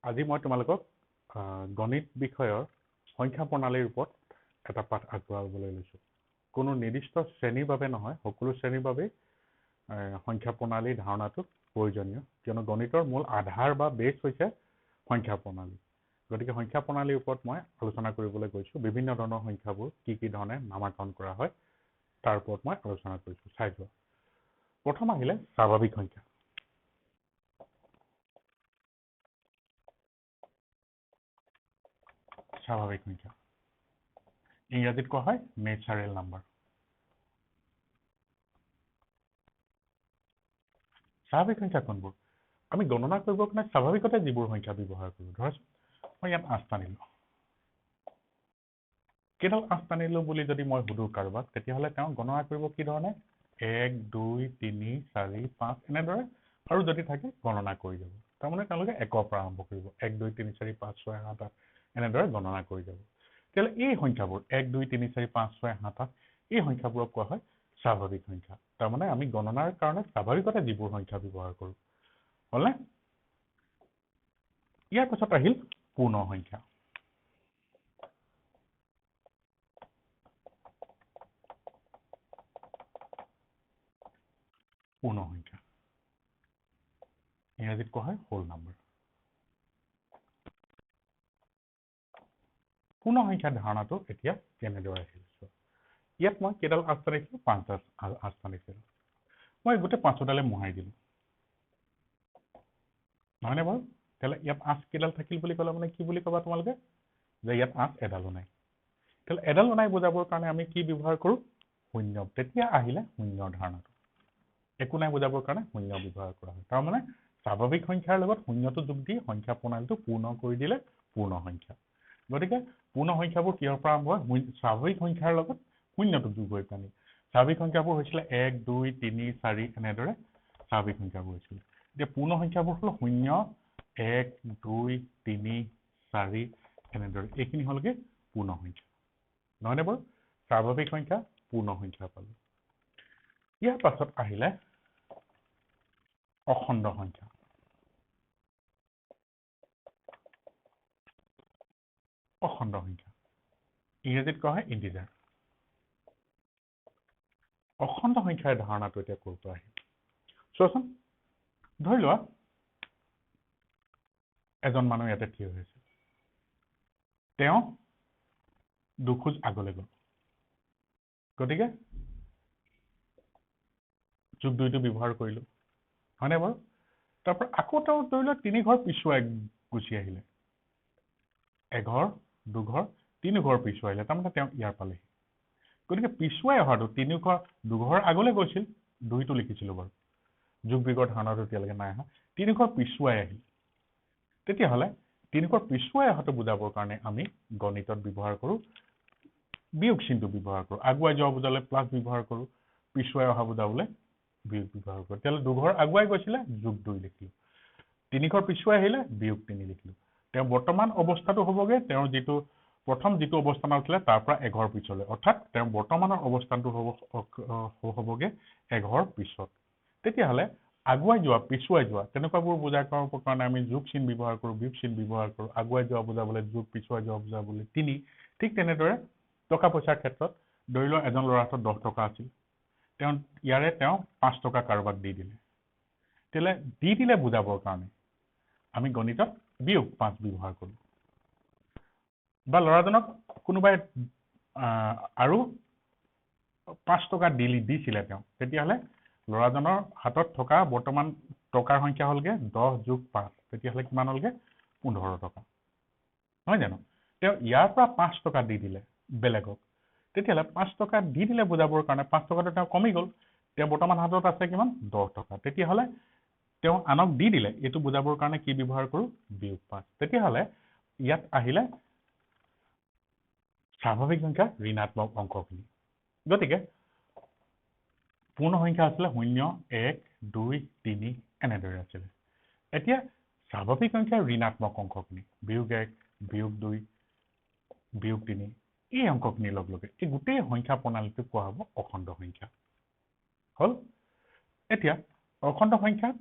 আজি মই তোমালোকক গণিত বিষয়ৰ সংখ্যা প্ৰণালীৰ ওপৰত এটা পাঠ আগবঢ়াবলৈ লৈছোঁ। কোনো নিৰ্দিষ্ট শ্ৰেণীৰ বাবে নহয়, সকলো শ্ৰেণীৰ বাবে সংখ্যা প্ৰণালীৰ ধাৰণাটো প্ৰয়োজনীয়, কিয়নো গণিতৰ মূল আধাৰ বা বেছ হৈছে সংখ্যা প্ৰণালী। গতিকে সংখ্যা প্ৰণালীৰ ওপৰত মই আলোচনা কৰিবলৈ গৈছোঁ। বিভিন্ন ধৰণৰ সংখ্যাবোৰ কি ধৰণে নামাকৰণ কৰা হয় তাৰ ওপৰত মই আলোচনা কৰিছোঁ। চাই যোৱা। প্ৰথম আহিলে স্বাভাৱিক সংখ্যা। স্বাভাৱিক সংখ্যা ইংৰাজীত কোৱা হয় নেচাৰেল নাম্বাৰ। স্বাভাৱিক সংখ্যা কোনবোৰ? আমি গণনা কৰিবৰ কাৰণে স্বাভাৱিকতে যিবোৰ সংখ্যা ব্যৱহাৰ কৰোঁ। ধৰাচোন মই ইয়াত 8 টানিলোঁ। কেইডাল 8 টানিলোঁ বুলি যদি মই সুধোঁ কাৰোবাক, তেতিয়াহ'লে তেওঁ গণনা কৰিব কি ধৰণে? 1 2 3 4 5 এনেদৰে, আৰু যদি থাকে গণনা কৰি যাব। তাৰমানে তেওঁলোকে 1ৰ পৰা আৰম্ভ কৰিব। 1 2 3 4 5 6 7 8 এনেদৰে গণনা কৰি যাব। তেতিয়াহ'লে এই সংখ্যাবোৰ 1 2 3 4 5 6 7 8 এই সংখ্যাবোৰক কোৱা হয় স্বাভাৱিক সংখ্যা। তাৰমানে আমি গণনাৰ কাৰণে স্বাভাৱিকতে যিবোৰ সংখ্যা ব্যৱহাৰ কৰোঁ। হ'লনে? ইয়াৰ পাছত আহিল পূৰ্ণ সংখ্যা। পূৰ্ণ সংখ্যা ইংৰাজীত কোৱা হয় হোল নাম্বাৰ। পূৰ্ণ সংখ্যাৰ ধাৰণাটো এতিয়া কেনেদৰে আহিছে? ইয়াত মই কেইডাল 8 টানিছিলোঁ? 5ডাল 8 টানিছিলোঁ। মই গোটেই 5ডালে মোহাৰি দিলোঁ। নহয়নে বাৰু? তেতিয়াহ'লে ইয়াত 8 কেইডাল থাকিল বুলি ক'লে মানে কি বুলি ক'বা তোমালোকে? যে ইয়াত 8 এডালো নাই। তেতিয়াহ'লে এডালো নাই বুজাবৰ কাৰণে আমি কি ব্যৱহাৰ কৰোঁ? শূন্য। তেতিয়া আহিলে শূন্যৰ ধাৰণাটো। একো নাই বুজাবৰ কাৰণে শূন্য ব্যৱহাৰ কৰা হয়। তাৰমানে স্বাভাৱিক সংখ্যাৰ লগত শূন্যটো যোগ দি সংখ্যা প্ৰণালীটো পূৰ্ণ কৰি দিলে পূৰ্ণ সংখ্যা। গতিকে পূৰ্ণ সংখ্যাবোৰ কিহৰ পৰা আৰম্ভ হয়? স্বাভাৱিক সংখ্যাৰ লগত শূন্যটো যোগ হৈ পানি। স্বাভাৱিক সংখ্যাবোৰ হৈছিলে 1 2 3 4 এনেদৰে স্বাভাৱিক সংখ্যাবোৰ হৈছিলে। এতিয়া পূৰ্ণ সংখ্যাবোৰ হ'ল 0 1 2 3 4 এনেদৰে। এইখিনি হ'লগে পূৰ্ণ সংখ্যা। নহয়নে বাৰু? স্বাভাৱিক সংখ্যা পূৰ্ণ সংখ্যা পালোঁ। ইয়াৰ পাছত আহিলে অখণ্ড সংখ্যা। অখণ্ড সংখ্যা ইংৰাজীত কোৱা হয় ইন্টিজাৰ। অখণ্ড সংখ্যাৰ ধাৰণাটো এতিয়া ক'ৰ পৰা আহিল? চোৱাচোন, ধৰি লোৱা এজন মানুহ ইয়াতে থিয় হৈ আছে। তেওঁ দুখোজ আগলৈ গ'ল। গতিকে যোগ 2টো ব্যৱহাৰ কৰিলোঁ। হয়নে বাৰু? তাৰপৰা আকৌ তেওঁ ধৰি লোৱা 3 ঘৰ পিছুৱাই গুচি আহিলে। 1 ঘৰ 2 ঘৰ 3 ঘৰ পিছুৱাই আহিলে। তাৰমানে তেওঁ ইয়াৰ পালেহি। গতিকে পিছুৱাই অহাটো 3 ঘৰ 2 ঘৰ আগলৈ গৈছিল। 2টো লিখিছিলোঁ বাৰু। যোগ বিয়োগৰ ধাৰণাটো এতিয়ালৈকে নাই অহা। 3 ঘৰ পিছুৱাই আহিল। তেতিয়াহ'লে 3 ঘৰ পিছুৱাই অহাটো বুজাবৰ কাৰণে আমি গণিতত ব্যৱহাৰ কৰোঁ বিয়োগ চিনটো ব্যৱহাৰ কৰোঁ। আগুৱাই যোৱা বুজালে প্লাছ ব্যৱহাৰ কৰোঁ। পিছুৱাই অহা বুজাবলৈ বিয়োগ ব্যৱহাৰ কৰোঁ। তেতিয়াহ'লে 2 ঘৰ আগুৱাই গৈছিলে যোগ 2 লিখিলোঁ। 3 ঘৰ পিছুৱাই আহিলে বিয়োগ 3 লিখিলোঁ। তেওঁ বৰ্তমান অৱস্থাটো হ'বগে তেওঁৰ প্ৰথম যিটো অৱস্থান আছিলে তাৰ পৰা 1 ঘৰ পিছলৈ। অৰ্থাৎ তেওঁৰ বৰ্তমানৰ অৱস্থানটো হ'বগে 1 ঘৰ পিছত। তেতিয়াহ'লে আগুৱাই যোৱা পিছুৱাই যোৱা তেনেকুৱাবোৰ বুজাই কৰাৰ কাৰণে আমি যোগ চিন ব্যৱহাৰ কৰোঁ, বিয়োগ চিন ব্যৱহাৰ কৰোঁ। আগুৱাই যোৱা বুজাবলৈ যোগ, পিছুৱাই যোৱা বুজাবলৈ 3। ঠিক তেনেদৰে টকা পইচাৰ ক্ষেত্ৰত ধৰি লোৱা এজন ল'ৰা হাতত 10 টকা আছিল। তেওঁ 5 টকা কাৰোবাক দি দিলে। তেতিয়াহ'লে দি দিলে বুজাবৰ কাৰণে আমি গণিতত বিয়োগ 5 ব্যৱহাৰ কৰোঁ। বা ল'ৰাজনক কোনোবাই আৰু 5 টকা দিছিলে তেওঁ। তেতিয়াহ'লে ল'ৰাজনৰ হাতত থকা বৰ্তমান টকাৰ সংখ্যা হ'লগে 10 যোগ 5। তেতিয়াহ'লে কিমান হ'লগে? 15 টকা। নহয় জানো? তেওঁ ইয়াৰ পৰা 5 টকা দি দিলে বেলেগক। তেতিয়াহ'লে 5 টকা দি দিলে বুজাবৰ কাৰণে 5 টকাটো তেওঁ কমি গ'ল। তেওঁ বৰ্তমান হাতত আছে কিমান? 10 টকা। তেতিয়াহ'লে তেওঁ আনক দি দিলে। এইটো বুজাবৰ কাৰণে কি ব্যৱহাৰ কৰোঁ? বিয়োগ 5। তেতিয়াহ'লে ইয়াত আহিলে স্বাভাৱিক সংখ্যা ঋণাত্মক অংকখিনি। গতিকে পূৰ্ণ সংখ্যা আছিলে 0 1 2 3 এনেদৰে আছিলে। এতিয়া স্বাভাৱিক সংখ্যাৰ ঋণাত্মক অংকখিনি বিয়োগ 1 বিয়োগ 2 বিয়োগ 3 এই অংকখিনি লগে এই গোটেই সংখ্যা প্ৰণালীটোক কোৱা হ'ব অখণ্ড সংখ্যা। হ'ল? এতিয়া অখণ্ড সংখ্যাত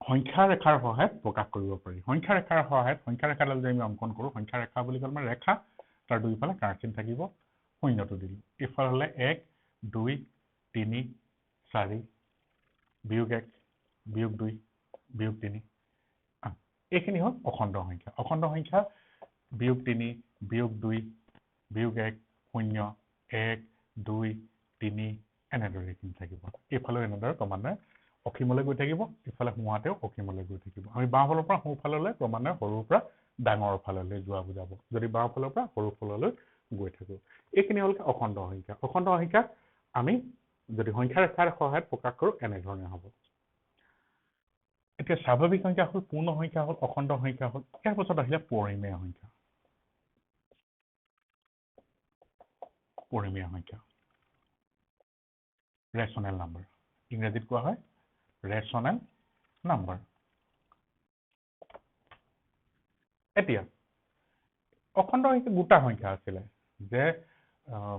সংখ্যা ৰেখাৰ সহায়ত প্ৰকাশ কৰিব পাৰি সংখ্যা ৰেখাৰ সহায়ত সংখ্যা ৰেখাডাল যদি আমি অংকন কৰোঁ সংখ্যা ৰেখা বুলি ক'লে মানে ৰেখা তাৰ দুইফালে কাঁচিন থাকিব শূন্যটো দিলোঁ ইফালে হ'লে 1 2 3 4 বিয়োগ 1 বিয়োগ 2 বিয়োগ 3 এইখিনি হ'ল অখণ্ড সংখ্যা বিয়োগ 3 বিয়োগ 2 বিয়োগ 1 0 1 2 3 এনেদৰে এইখিনি থাকিব এইফালেও এনেদৰে ক্ৰমান্বয়ে অসীমলৈ গৈ থাকিব ইফালে সোঁহাতেও অসীমলৈ গৈ থাকিব আমি বাওঁফালৰ পৰা সোঁফাললৈ ক্ৰমান্বয়ে সৰুৰ পৰা ডাঙৰ ফাললৈ যোৱা বুজাব যদি বাওঁফালৰ পৰা সৰু ফাললৈ গৈ থাকোঁ এইখিনি হ'ল অখণ্ড সংখ্যা আমি যদি সংখ্যা ৰেখাৰ সহায়ত প্ৰকাশ কৰোঁ এনেধৰণে হ'ব এতিয়া স্বাভাৱিক সংখ্যা হ'ল পূৰ্ণ সংখ্যা হ'ল অখণ্ড সংখ্যা হ'ল ইয়াৰ পাছত আহিলে পৰিমেয় সংখ্যা ৰেচনেল নাম্বাৰ ইংৰাজীত কোৱা হয় ৰেচনেল নাম্বাৰ এতিয়া অখণ্ড সংখ্যা গোটা সংখ্যা আছিলে যে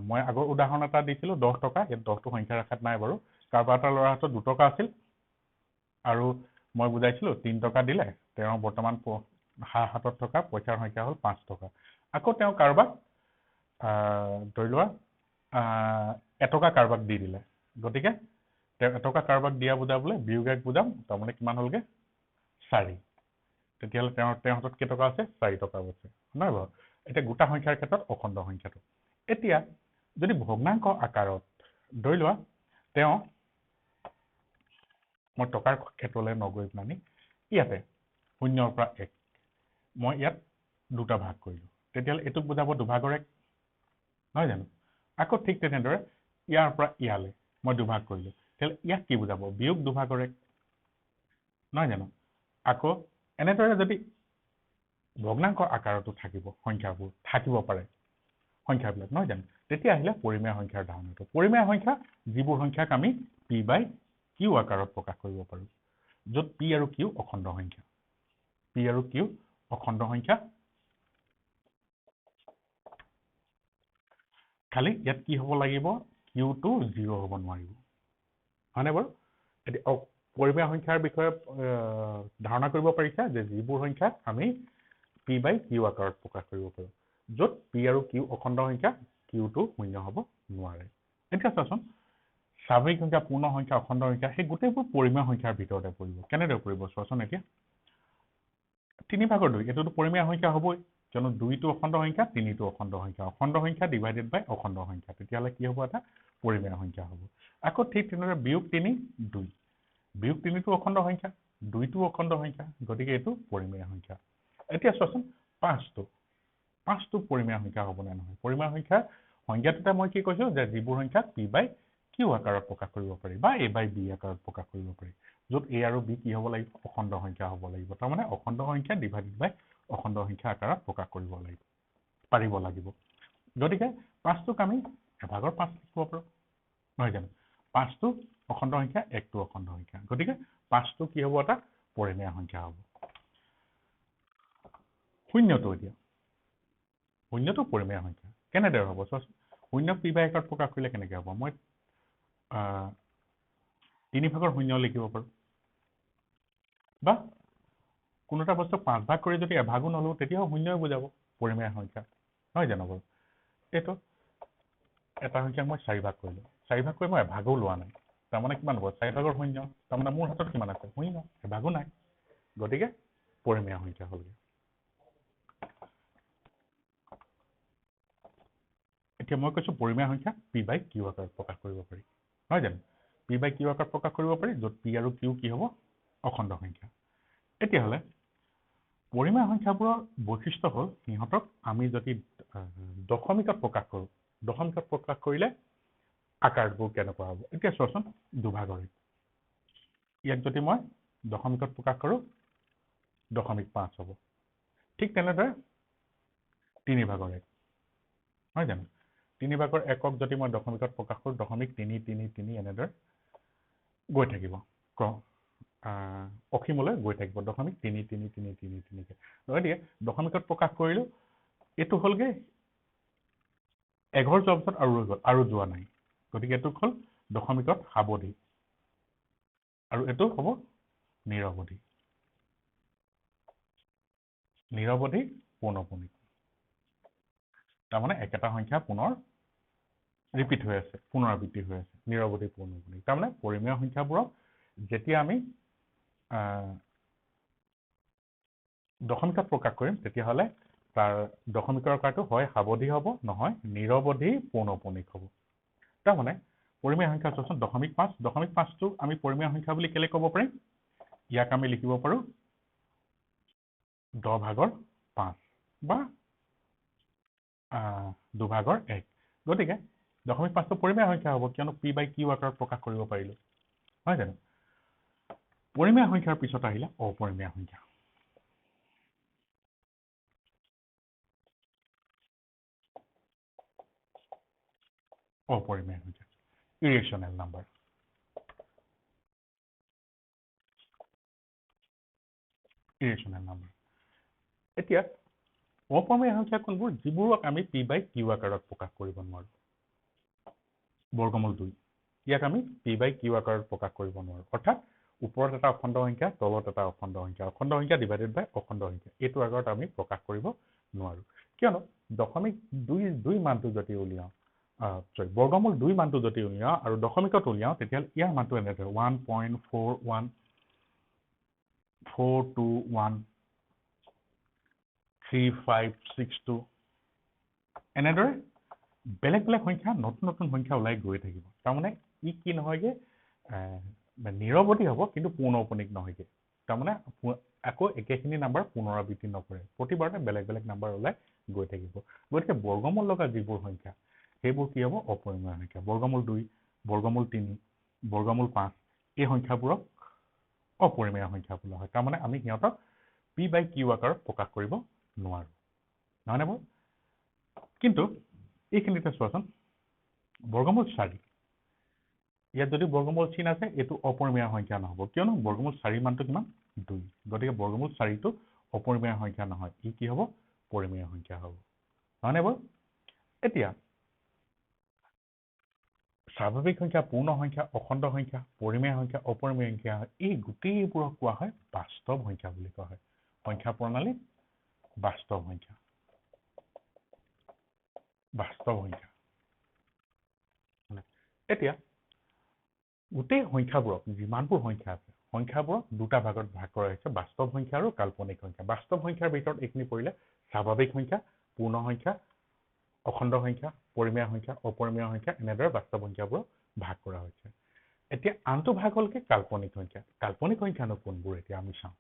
মই আগৰ উদাহৰণ এটা দিছিলোঁ 10 টকা ইয়াত 10টো সংখ্যা ৰেখাত নাই বাৰু কাৰোবাৰ এটা ল'ৰাৰ হাতত 2 টকা আছিল আৰু মই বুজাইছিলোঁ 3 টকা দিলে তেওঁ বৰ্তমান হাতত থকা পইচাৰ সংখ্যা হ'ল 5 টকা আকৌ তেওঁ কাৰোবাক ধৰি লোৱা এটকা কাৰোবাক দি দিলে গতিকে তেওঁ এটকা কাৰোবাক দিয়া বুজাবলৈ বিয়োগ 1 বুজাম তাৰমানে কিমান হ'লগে 4 তেতিয়াহ'লে তেওঁৰ হাতত কেইটকা আছে 4 টকা আছে নহয় বাৰু এতিয়া গোটা সংখ্যাৰ ক্ষেত্ৰত অখণ্ড সংখ্যাটো এতিয়া যদি ভগ্নাংক আকাৰত ধৰি লোৱা তেওঁ মই টকাৰ ক্ষেত্ৰলৈ নগৈ পেলানি ইয়াতে 0ৰ পৰা 1 মই ইয়াত দুটা ভাগ কৰিলোঁ তেতিয়াহ'লে এইটোক বুজাব দুভাগৰ 1 নহয় জানো আকৌ ঠিক তেনেদৰে ইয়াৰ পৰা ইয়ালৈ মই দুভাগ কৰিলোঁ তেতিয়াহ'লে ইয়াক কি বুজাব বিয়োগ দুভাগৰ 1 নহয় জানো আকৌ এনেদৰে যদি ভগ্নাংক আকাৰতো থাকিব সংখ্যাবোৰ থাকিব পাৰে সংখ্যাবিলাক নহয় জানো তেতিয়া আহিলে পৰিমেয় সংখ্যাৰ ধাৰণাটো পৰিমেয় সংখ্যা যিবোৰ সংখ্যাক আমি p/q আকাৰত প্ৰকাশ কৰিব পাৰোঁ য'ত p আৰু q অখণ্ড সংখ্যা খালি ইয়াত কি হ'ব লাগিব q টো 0 হ'ব নোৱাৰিব হয়নে বাৰু এতিয়া পৰিমেয় সংখ্যাৰ বিষয়ে ধাৰণা কৰিব পাৰিছা যে যিবোৰ সংখ্যাক আমি p/q আকাৰত প্ৰকাশ কৰিব পাৰোঁ য'ত p আৰু q অখণ্ড সংখ্যা q টো 0 হ'ব নোৱাৰে এতিয়া চাচোন স্বাভাৱিক সংখ্যা পূৰ্ণ সংখ্যা অখণ্ড সংখ্যা সেই গোটেইবোৰ পৰিমেয় সংখ্যাৰ ভিতৰতে পৰিব কেনেদৰে পৰিব চোৱাচোন এতিয়া 3/2 এইটোতো পৰিমেয় সংখ্যা হ'বই কিয়নো 2টো অখণ্ড সংখ্যা 3টো অখণ্ড সংখ্যা ডিভাইডেড বাই অখণ্ড সংখ্যা তেতিয়াহ'লে কি হ'ব এটা পৰিমেয় সংখ্যা হ'ব আকৌ ঠিক তেনেদৰে বিয়োগ 3 2 বিয়োগ 3টো অখণ্ড সংখ্যা 2টো অখণ্ড সংখ্যা গতিকে এইটো পৰিমেয় সংখ্যা এতিয়া চোৱাচোন 5টো পৰিমেয় সংখ্যা হ'ব নে নহয় পৰিমেয় সংখ্যাটোতে মই কি কৈছোঁ যে যিবোৰ সংখ্যাক p/q আকাৰত প্ৰকাশ কৰিব পাৰি বা a/b আকাৰত প্ৰকাশ কৰিব পাৰি য'ত a আৰু b কি হ'ব লাগিব অখণ্ড সংখ্যা হ'ব লাগিব তাৰমানে অখণ্ড সংখ্যা ডিভাইডেড বাই অখণ্ড সংখ্যা আকাৰত প্ৰকাশ কৰিব পাৰিব লাগিব গতিকে 5টোক আমি এভাগৰ 5 লিখিব পাৰোঁ নহয় জানো 5টো অখণ্ড সংখ্যা 1টো অখণ্ড সংখ্যা গতিকে 5টো কি হ'ব এটা পৰিমেয় সংখ্যা হ'ব শূন্যটো পৰিমেয় সংখ্যা কেনেদৰে হ'ব চোৱাচোন 0ক p/q প্ৰকাশ কৰিলে কেনেকৈ হ'ব মই 3/0 লিখিব পাৰোঁ বা কোনো এটা বস্তু 5 ভাগ কৰি যদি এভাগো নলওঁ তেতিয়াও 0ই বুজাব পৰিমেয় সংখ্যা নহয় জানো বাৰু এইটো এটা সংখ্যাক মই 4 ভাগ কৰিলোঁ 4 ভাগ কৰি মই এভাগো লোৱা নাই তাৰমানে কিমান হ'ব 4/0 তাৰমানে মোৰ হাতত কিমান আছে 0 এভাগো নাই গতিকে পৰিমেয় সংখ্যা হ'লগৈ এতিয়া মই কৈছোঁ পৰিমেয় সংখ্যা p/q আকাৰত প্ৰকাশ কৰিব পাৰি নহয় জানো p/q আকাৰত প্ৰকাশ কৰিব পাৰি য'ত p আৰু q কি হ'ব অখণ্ড সংখ্যা তেতিয়াহ'লে পৰিমেয় সংখ্যাবোৰৰ বৈশিষ্ট্য হ'ল সিহঁতক আমি যদি দশমিকত প্ৰকাশ কৰোঁ দশমিকত প্ৰকাশ কৰিলে আকাৰবোৰ কেনেকুৱা হ'ব এতিয়া চোৱাচোন দুভাগৰ ইয়াক যদি মই দশমিকত প্ৰকাশ কৰোঁ 0.5 হ'ব ঠিক তেনেদৰে 3/1 নহয় জানো 3/1ক যদি মই দশমিকত প্ৰকাশ কৰোঁ 0.333 এনেদৰে গৈ থাকিব অসীমলৈ গৈ থাকিব 0.33333 গতিকে দশমিকত প্ৰকাশ কৰিলোঁ এইটো হ'লগৈ এঘৰ যোৱাৰ পিছত আৰু যোৱা নাই গতিকে এইটোক হ'ল দশমিকত সাৱধি আৰু এইটো হ'ব নিৰৱধি নিৰৱধি পৌনঃপুনিক তাৰমানে একেটা সংখ্যা পুনৰ ৰিপিট হৈ আছে পুনৰাবৃত্তি হৈ আছে নিৰৱধি পৌনঃপুনিক তাৰমানে পৰিমেয় সংখ্যাবোৰক যেতিয়া আমি দশমিকত প্ৰকাশ কৰিম তেতিয়াহ'লে তাৰ দশমিকৰ আকাৰটো হয় সাৱধি হ'ব নহয় নিৰৱধি পৌনঃপুনিক হ'ব তাৰমানে পৰিমেয় সংখ্যা চোৱাচোন 0.5 0.5টো আমি পৰিমেয় সংখ্যা বুলি কেলে ক'ব পাৰিম ইয়াক আমি লিখিব পাৰোঁ 10/5 বা 2/1 গতিকে 0.5টো পৰিমেয় সংখ্যা হ'ব কিয়নো p/q আকাৰত প্ৰকাশ কৰিব পাৰিলো হয় জানো পৰিমেয় সংখ্যাৰ পিছত আহিলে অপৰিমেয় সংখ্যা অপৰিমেয় সংখ্যা ইৰেচনেল নাম্বাৰ এতিয়া অপৰিমেয় সংখ্যা কোনবোৰ যিবোৰক আমি p/q আকাৰত প্ৰকাশ কৰিব নোৱাৰো বৰ্গমূল 2 ইয়াক আমি p/q আকাৰত প্ৰকাশ কৰিব নোৱাৰো অৰ্থাৎ ওপৰত এটা অখণ্ড সংখ্যা তলত এটা অখণ্ড সংখ্যা ডিভাইডেড বাই অখণ্ড সংখ্যা এইটো আকাৰত আমি প্ৰকাশ কৰিব নোৱাৰো কিয়নো দশমিক 2 মানটো যদি উলিয়াও বৰ্গমূল 2 মানটো যদি উলিয়াও আৰু দশমিকত উলিয়াও তেতিয়াহ'লে ইয়াৰ মানটো এনেদৰে 1.414213562 এনেদৰে বেলেগ বেলেগ সংখ্যা নতুন নতুন সংখ্যা ওলাই গৈ থাকিব তাৰমানে ই কি নহয়গে নিৰৱধি হ'ব কিন্তু পৌনঃপুনিক নহয়গে তাৰমানে আকৌ একেখিনি নাম্বাৰ পুনৰাবৃত্তি নকৰে প্ৰতিবাৰতে বেলেগ বেলেগ নাম্বাৰ ওলাই গৈ থাকিব গতিকে বৰ্গমূল লগা যিবোৰ সংখ্যা সেইবোৰ কি হ'ব অপৰিমেয় সংখ্যা বৰ্গমূল 2 বৰ্গমূল 3 বৰ্গমূল 5 এই সংখ্যাবোৰক অপৰিমেয় সংখ্যা বোলা হয় তাৰমানে আমি সিহঁতক p/q আকাৰত প্ৰকাশ কৰিব নোৱাৰো নহয়নে বাৰু কিন্তু এইখিনিতে চোৱাচোন বৰ্গমূল 4 ইয়াত যদি বৰ্গমূল চিন আছে এইটো অপৰিমেয় সংখ্যা নহ'ব কিয়নো বৰ্গমূল 4 মানটো কিমান 2 গতিকে বৰ্গমূল 4টো অপৰিমেয় সংখ্যা নহয় ই কি হ'ব পৰিমেয় সংখ্যা হ'ব নহয়নে বাৰু এতিয়া স্বাভাৱিক সংখ্যা পূৰ্ণ সংখ্যা অখণ্ড সংখ্যা পৰিমেয় সংখ্যা অপৰিমেয় সংখ্যা এই গোটেইবোৰক কোৱা হয় বাস্তৱ সংখ্যা বুলি কোৱা হয় সংখ্যা প্ৰণালী বাস্তৱ সংখ্যা এতিয়া গোটেই সংখ্যাবোৰক যিমানবোৰ সংখ্যা আছে সংখ্যাবোৰক দুটা ভাগত ভাগ কৰা হৈছে বাস্তৱ সংখ্যা আৰু কাল্পনিক সংখ্যা বাস্তৱ সংখ্যাৰ ভিতৰত এইখিনি পৰিলে স্বাভাৱিক সংখ্যা পূৰ্ণ সংখ্যা অখণ্ড সংখ্যা পৰিমেয় সংখ্যা অপৰিমেয় সংখ্যা এনেদৰে বাস্তৱ সংখ্যাবোৰক ভাগ কৰা হৈছে এতিয়া আনটো ভাগ হ'ল কি কাল্পনিক সংখ্যানো কোনবোৰ এতিয়া আমি চাওঁ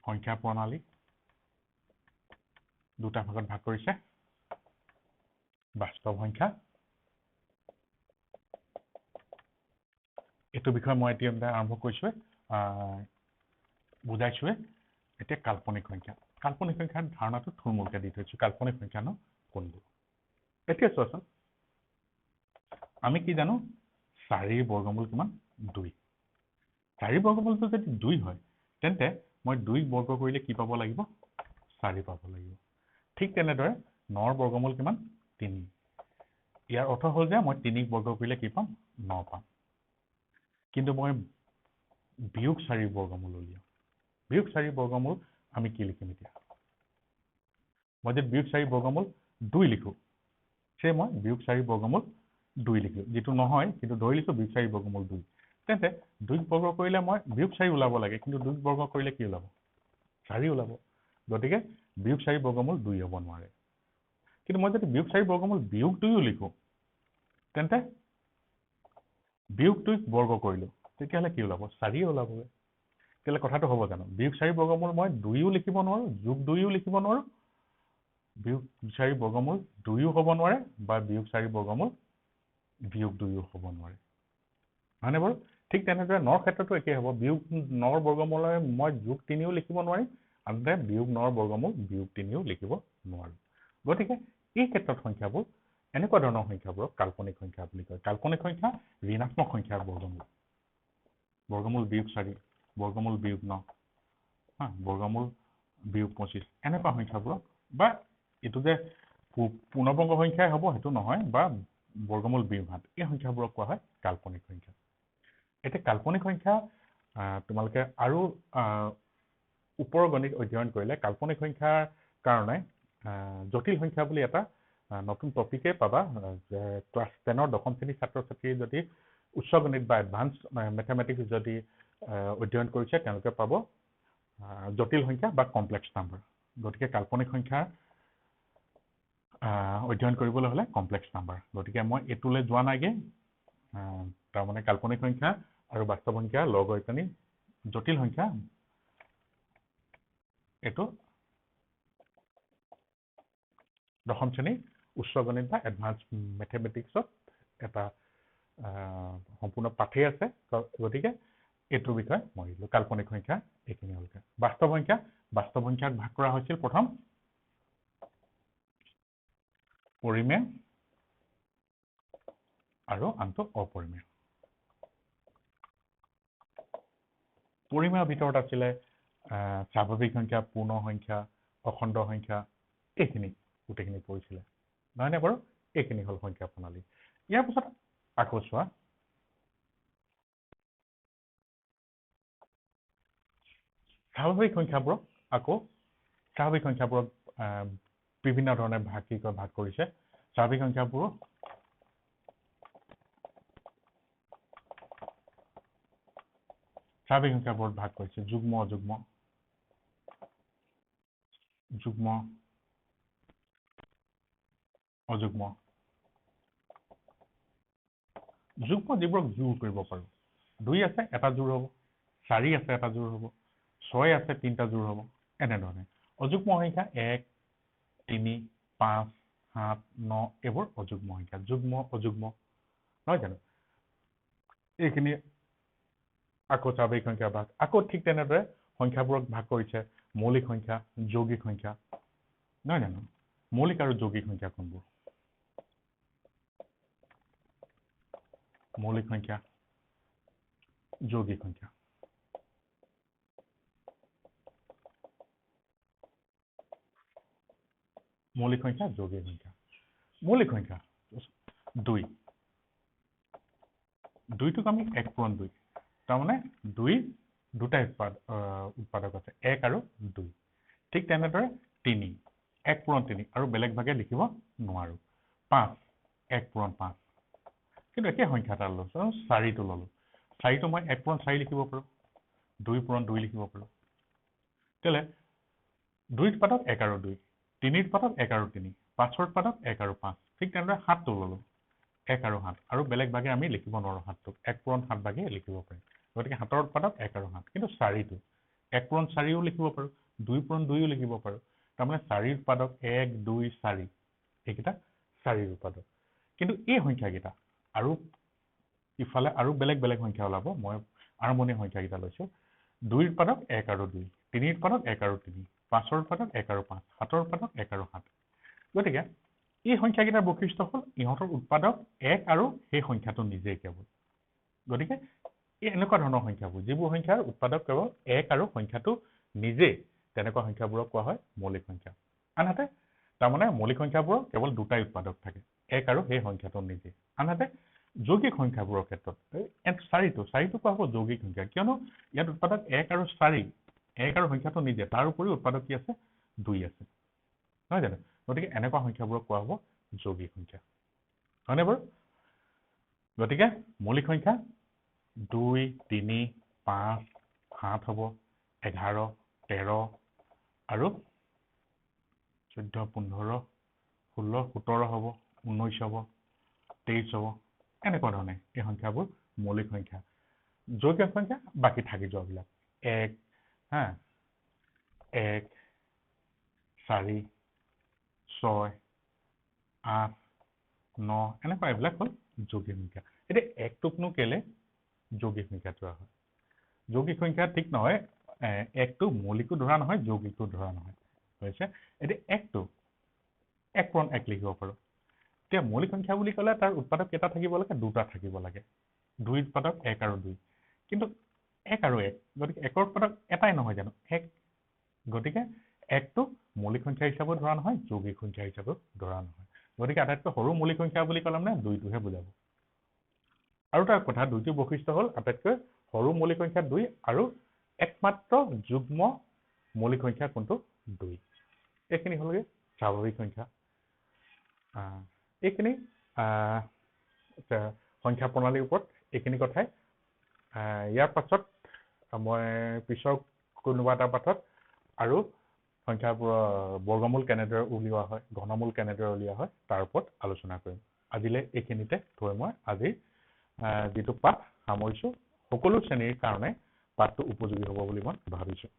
সংখ্যা প্ৰণালী দুটা ভাগত ভাগ কৰিছে বাস্তৱ সংখ্যা এইটো বিষয় মই এতিয়া আৰম্ভ কৰিছোঁ বুজাইছোৱে এতিয়া কাল্পনিক সংখ্যাৰ ধাৰণাটো থুলমূলকৈ দি থৈছোঁ কাল্পনিক সংখ্যানো কোনবোৰ এতিয়া চোৱাচোন আমি কি জানো 4 বৰ্গমূল কিমান 2 4 বৰ্গমূলটো যদি 2 হয় তেন্তে মই 2 বৰ্গ কৰিলে কি পাব লাগিব 4 পাব লাগিব ঠিক তেনেদৰে 9 বৰ্গমূল কিমান 3 ইয়াৰ অৰ্থ হ'ল যে মই 3 বৰ্গ কৰিলে কি পাম 9 পাম কিন্তু মই বিয়োগ 4 বৰ্গমূল উলিয়াম বিয়োগ 4 বৰ্গমূল আমি কি লিখিম এতিয়া মই যদি বিয়োগ 4 বৰ্গমূল 2 লিখো সে মই বিয়োগ 4 বৰ্গমূল 2 লিখিলো যেটো নহয় কিন্তু ধৰি লিখো বিয়োগ 4 বৰ্গমূল 2 তেন্তে 2 বৰ্গ কৰিলে মই বিয়োগ 4 ওলাব লাগে কিন্তু 2 বৰ্গ কৰিলে কি ওলাব 4 ওলাব গতিকে বিয়োগ 4 বৰ্গমূল 2 হ'ব নোৱাৰে কিন্তু মই যদি বিয়োগ 4 বৰ্গমূল বিয়োগ 2 লিখো তেন্তে বিয়োগ 2 বৰ্গ কৰিলো তেতিয়াহ'লে কি ওলাব 4 ওলাব তেলে কথাটো হ'ব জানো বিয়োগ 4 বৰ্গমূল মই 2 লিখিব নোৱাৰো যোগ 2 লিখিব নোৱাৰো বিয়োগ 4 বৰ্গমূল 2 হ'ব নোৱাৰে বা বিয়োগ 4 বৰ্গমূল বিয়োগ 2 হ'ব নোৱাৰে হয়নে বাৰু ঠিক তেনেদৰে 9 ক্ষেত্ৰটো একেই হ'ব বিয়োগ 9 বৰ্গমূলৰে মই যোগ 3 লিখিব নোৱাৰিম আনহাতে বিয়োগ 9 বৰ্গমূল বিয়োগ 3 লিখিব নোৱাৰো গতিকে এই ক্ষেত্ৰত সংখ্যাবোৰ এনেকুৱা ধৰণৰ সংখ্যাবোৰক কাল্পনিক সংখ্যা বুলি কয় কাল্পনিক সংখ্যা ঋণাত্মক সংখ্যাৰ বৰ্গমূল বিয়োগ 4 বৰ্গমূল বিয়োগ 9 বৰ্গমূল বিয়োগ 25 এনেকুৱা সংখ্যাবোৰক বা এটো যে পূৰ্ণবৰ্গ সংখ্যাই হ'ব হেতু নহয় বা বৰ্গমূল b-ঘাত এই সংখ্যাবোৰক কোৱা হয় কাল্পনিক সংখ্যা এতিয়া কাল্পনিক সংখ্যা তোমালোকে আৰু ওপৰৰ গণিত অধ্যয়ন কৰিলে কাল্পনিক সংখ্যাৰ কাৰণে জটিল সংখ্যা বুলি এটা নতুন টপিকে পাবা যে ক্লাছ 10ৰ দশম শ্ৰেণীৰ ছাত্ৰ-ছাত্ৰী যদি উচ্চ গণিত বা এডভান্স মেথমেটিক্স যদি অধ্যয়ন কৰিছে তেওঁলোকে পাব জটিল সংখ্যা বা কমপ্লেক্স নাম্বাৰ গতিকে কাল্পনিক সংখ্যা অধ্যয়ন কৰিবলৈ হলে কমপ্লেক্স নাম্বাৰ গতিকে মই এটোলে যোৱা নাইগে তাৰ মানে কাল্পনিক সংখ্যা আৰু বাস্তৱ সংখ্যা লগ হৈ পানি জটিল সংখ্যা এটো দশম শ্ৰেণীৰ উচ্চ গণিত বা এডভান্স মেথমেটিক্সত এটা সম্পূৰ্ণ পাঠেই আছে গতিকে এটোৰ বিষয়ে মই কাল্পনিক সংখ্যা এইখিনি হলকে বাস্তৱ সংখ্যাক ভাগ কৰা হৈছিল প্ৰথম পৰিমেয় আৰু আনটো অপৰিমেয় পৰিমেয়ৰ ভিতৰত আছিল স্বাভাৱিক সংখ্যা পূৰ্ণ সংখ্যা অখণ্ড সংখ্যা এইখিনি গোটেইখিনি পৰিছিল নহয়নে বাৰু এইখিনি হল সংখ্যা প্ৰণালী ইয়াৰ পিছত আকৌ চোৱা স্বাভাৱিক সংখ্যাবোৰক বিভিন্ন ধৰণে ভাগ কৰিছে স্বাভাৱিক সংখ্যাবোৰক ভাগ কৰিছে যুগ্ম অযুগ্ম অযুগ্ম যুগ্ম যিবোৰক জোৰ কৰিব পাৰো 2 আছে এটা জোৰ হ'ব 4 আছে এটা জোৰ হ'ব 6 আছে তিনিটা জোৰ হ'ব এনে ধৰণে অযুগ্ম সংখ্যা 1 3 5 7 9 এইবোৰ অযুগ্ম সংখ্যা যুগ্ম অযুগ্ম নহয় জানো এইখিনি আকৌ স্বাভাৱিক সংখ্যা ভাগ আকৌ ঠিক তেনেদৰে সংখ্যাবোৰক ভাগ কৰিছে মৌলিক সংখ্যা যৌগিক সংখ্যা নহয় জানো মৌলিক আৰু যৌগিক সংখ্যা কোনবোৰ মৌলিক সংখ্যা যৌগিক সংখ্যা মৌলিক সংখ্যা যৌগিক সংখ্যা মৌলিক সংখ্যা 2 2টোক আমি 1 পূৰণ 2 তাৰ মানে 2 দুটা উৎপাদক আছে 1 আৰু 2 ঠিক তেনেদৰে 3 1 পূৰণ 3 আৰু বেলেগ ভাগে লিখিব নোৱাৰো 5 1 পূৰণ 5 কিন্তু একে সংখ্যা এটা লৈছো 4টো ললো 4টো মই 1 পূৰণ 4 লিখিব পাৰো 2 পূৰণ 2 লিখিব পাৰো তেলে 2 উৎপাদক 1 আৰু 2 3 উৎপাদক 1 আৰু 3 5 উৎপাদক 1 আৰু 5 ঠিক তেনেদৰে 7টো ললো 1 আৰু 7 আৰু বেলেগ ভাগে আমি লিখিব নোৱাৰো 7টো 1 পূৰণ 7 ভাগে লিখিব পাৰিম গতিকে 7ৰ উৎপাদক 1 আৰু 7 কিন্তু 4টো 1 পূৰণ 4ও লিখিব পাৰো 2 পূৰণ 2ও লিখিব পাৰো তাৰ মানে 4ৰ উৎপাদক 1 2 4 এইকেইটা 4ৰ উৎপাদক কিন্তু এই সংখ্যাকেইটা আৰু ইফালে আৰু বেলেগ বেলেগ সংখ্যা ওলাব মই আৰম্ভণি সংখ্যাকেইটা লৈছো 2ৰ উৎপাদক 1 আৰু 2 3ৰ উৎপাদক 1 আৰু 3 5ৰ উৎপাদক 1 আৰু 5 7ৰ উৎপাদক 1 আৰু 7 গতিকে এই সংখ্যাকেইটাৰ বৈশিষ্ট্য হ'ল ইহঁতৰ উৎপাদক 1 আৰু সেই সংখ্যাটো নিজেই কেৱল গতিকে এই এনেকুৱা ধৰণৰ সংখ্যাবোৰ যিবোৰ সংখ্যাৰ উৎপাদক কেৱল 1 আৰু সংখ্যাটো নিজে তেনেকুৱা সংখ্যাবোৰক কোৱা হয় মৌলিক সংখ্যা আনহাতে তাৰমানে মৌলিক সংখ্যাবোৰৰ কেৱল দুটাই উৎপাদক থাকে 1 আৰু সেই সংখ্যাটো নিজে আনহাতে যৌগিক সংখ্যাবোৰৰ ক্ষেত্ৰত 4টো কোৱা হ'ব যৌগিক সংখ্যা কিয়নো ইয়াত উৎপাদক 1 আৰু 4 1 আৰু সংখ্যাটো নিজে তাৰ উপৰি উৎপাদক কি আছে 2 আছে নহয় জানো গতিকে এনেকুৱা সংখ্যাবোৰক কোৱা হ'ব যৌগিক সংখ্যা হয়নে বাৰু গতিকে মৌলিক সংখ্যা 2 3 5 7 হ'ব 11 13 আৰু 14 15 16 17 হ'ব 19 হ'ব 23 হ'ব এনেকুৱা ধৰণে এই সংখ্যাবোৰ মৌলিক সংখ্যা যৌগিক সংখ্যা বাকি থাকি যোৱাবিলাক 1 1 4 6 8 9 এনেকুৱা এইবিলাক হ'ল যৌগিক সংখ্যা এতিয়া একটোকনো কেলে যৌগিক সংখ্যা ধৰা হয় যৌগিক সংখ্যা ঠিক নহয় একটো মৌলিকো ধৰা নহয় যৌগিকো ধৰা নহয় হৈছে এতিয়া একটো 1 পূৰণ 1 লিখিব পাৰো এতিয়া মৌলিক সংখ্যা বুলি ক'লে তাৰ উৎপাদক কেইটা থাকিব লাগে দুটা থাকিব লাগে 2 উৎপাদক 1 আৰু 2 কিন্তু 1 আৰু 1 গতিকে 1ৰ উৎপাদক এটাই নহয় জানো 1 গতিকে 1টো মৌলিক সংখ্যা হিচাপে ধৰা নহয় যৌগিক সংখ্যা হিচাপে ধৰা নহয় গতিকে আটাইতকৈ সৰু মৌলিক সংখ্যা বুলি ক'লে মানে 2টোহে বুজাব আৰু এটা কথা দুইটি বৈশিষ্ট্য হ'ল আটাইতকৈ সৰু মৌলিক সংখ্যা 2 আৰু একমাত্ৰ যুগ্ম মৌলিক সংখ্যা কোনটো 2 এইখিনি হ'লগে স্বাভাৱিক সংখ্যা এইখিনি সংখ্যা প্ৰণালীৰ ওপৰত এইখিনি কথাই ইয়াৰ পাছত মই পিছৰ কোনোবা এটা পাঠত আৰু সংখ্যাবোৰৰ বৰ্গমূল কেনেদৰে উলিওৱা হয় ঘনমূল কেনেদৰে উলিওৱা হয় তাৰ ওপৰত আলোচনা কৰিম আজিলৈ এইখিনিতে থৈ মই আজি যিটো পাঠ সামৰিছোঁ সকলো শ্ৰেণীৰ কাৰণে পাঠটো উপযোগী হ'ব বুলি মই ভাবিছোঁ